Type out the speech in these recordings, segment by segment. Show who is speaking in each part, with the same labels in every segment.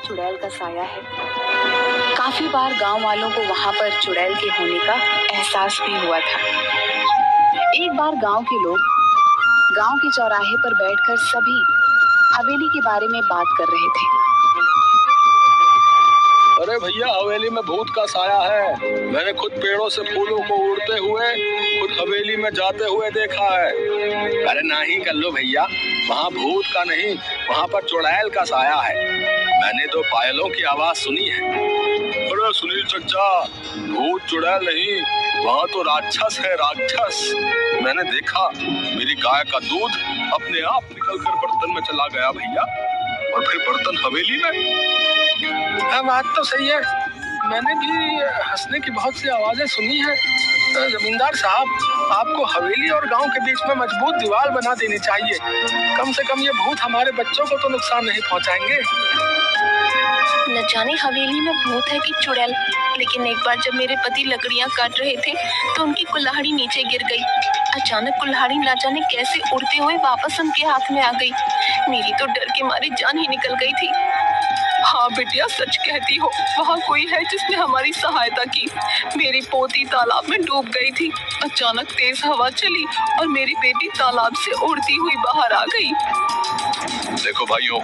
Speaker 1: चुड़ैल का साया है। काफी बार गांव वालों को वहां पर चुड़ैल के होने का एहसास भी हुआ था। एक बार गांव के लोग गांव के चौराहे पर बैठकर सभी हवेली के बारे में बात कर रहे थे।
Speaker 2: अरे भैया, हवेली में भूत का साया है। मैंने खुद पेड़ों से फूलों को उड़ते हुए खुद हवेली में जाते हुए देखा है। अरे नहीं कर लो भैया, वहाँ भूत का नहीं, वहाँ पर चुड़ैल का साया है। मैंने तो पायलों की आवाज सुनी है। अरे सुनील चचा, भूत चुड़ैल नहीं, वहाँ तो राक्षस है, राक्षस। मैंने देखा, मेरी गाय का दूध अपने आप निकलकर बर्तन में चला गया भैया, और फिर बर्तन हवेली में। बात तो सही है, मैंने भी हंसने की बहुत सी आवाजें सुनी है। जमींदार साहब, आपको हवेली और गांव के बीच में मजबूत दीवार बना देनी चाहिए। कम से कम ये भूत हमारे बच्चों को तो नुकसान नहीं पहुंचाएंगे।
Speaker 3: न जाने हवेली में भूत है कि चुड़ैल, लेकिन एक बार जब मेरे पति लकड़ियां काट रहे थे तो उनकी कुल्हाड़ी नीचे गिर गई। अचानक कुल्हाड़ी न जाने कैसे उड़ते हुए वापस उनके हाथ में आ गई। मेरी तो डर के मारे जान ही निकल गई थी। हाँ बिटिया, सच कहती हो, वहाँ कोई है जिसने हमारी सहायता की। मेरी पोती तालाब में डूब गई थी। अचानक तेज हवा चली और मेरी बेटी तालाब से उड़ती हुई बाहर आ गई।
Speaker 2: देखो भाइयों,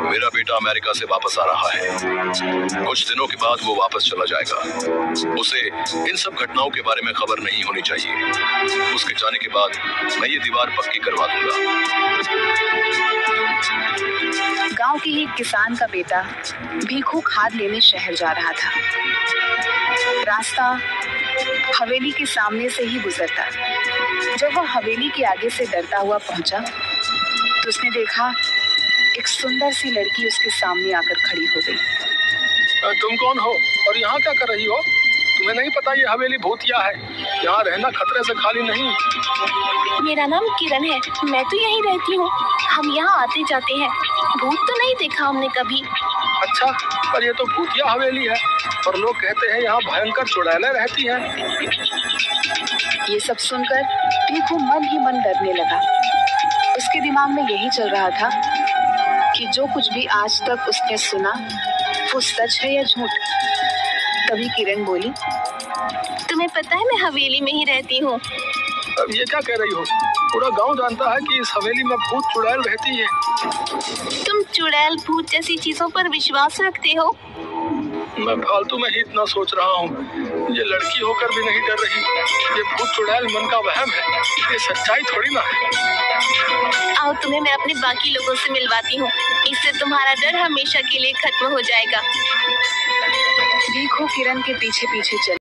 Speaker 2: मेरा बेटा अमेरिका से वापस आ रहा है। कुछ दिनों के बाद वो वापस चला जाएगा। उसे इन सब घटनाओं के बारे में खबर नहीं होनी चाहिए। उसके जाने के बाद मैं ये दीवार पक्की करवा दूंगा।
Speaker 1: गांव के ही किसान का बेटा भीखू खाद लेने शहर जा रहा था। रास्ता हवेली के सामने से ही गुजरता। जब वह हवेली के आगे से डरता हुआ पहुंचा तो उसने देखा एक सुंदर सी लड़की उसके सामने आकर खड़ी हो गई।
Speaker 2: तुम कौन हो और यहाँ क्या कर रही हो? तुम्हें नहीं पता ये हवेली भूतिया है? यहाँ रहना खतरे से खाली नहीं।
Speaker 3: मेरा नाम किरण है, मैं तो यहीं रहती हूँ। हम यहाँ आते जाते हैं, भूत तो नहीं देखा हमने कभी।
Speaker 2: अच्छा, पर ये तो भूतिया हवेली है और लोग कहते हैं यहाँ भयंकर चुड़ैलें रहती हैं।
Speaker 1: ये सब सुनकर भीखू मन ही मन डरने लगा। उसके दिमाग में यही चल रहा था कि जो कुछ भी आज तक उसने सुना वो सच है या झूठ। तभी किरण बोली,
Speaker 3: तुम्हें पता है मैं हवेली में ही रहती हूँ।
Speaker 2: अब ये क्या कह रही हो? पूरा गांव जानता है कि इस हवेली में भूत चुड़ैल रहती है।
Speaker 3: तुम चुड़ैल भूत जैसी चीजों पर विश्वास रखते हो?
Speaker 2: मैं फालतू में ही इतना सोच रहा हूँ। ये लड़की होकर भी नहीं डर रही। ये भूत चुड़ैल मन का वहम है, ये सच्चाई थोड़ी ना है।
Speaker 3: आओ तुम्हें मैं अपने बाकी लोगों से मिलवाती हूँ, इससे तुम्हारा डर हमेशा के लिए खत्म हो जाएगा।
Speaker 1: भीखू किरण के पीछे पीछे चल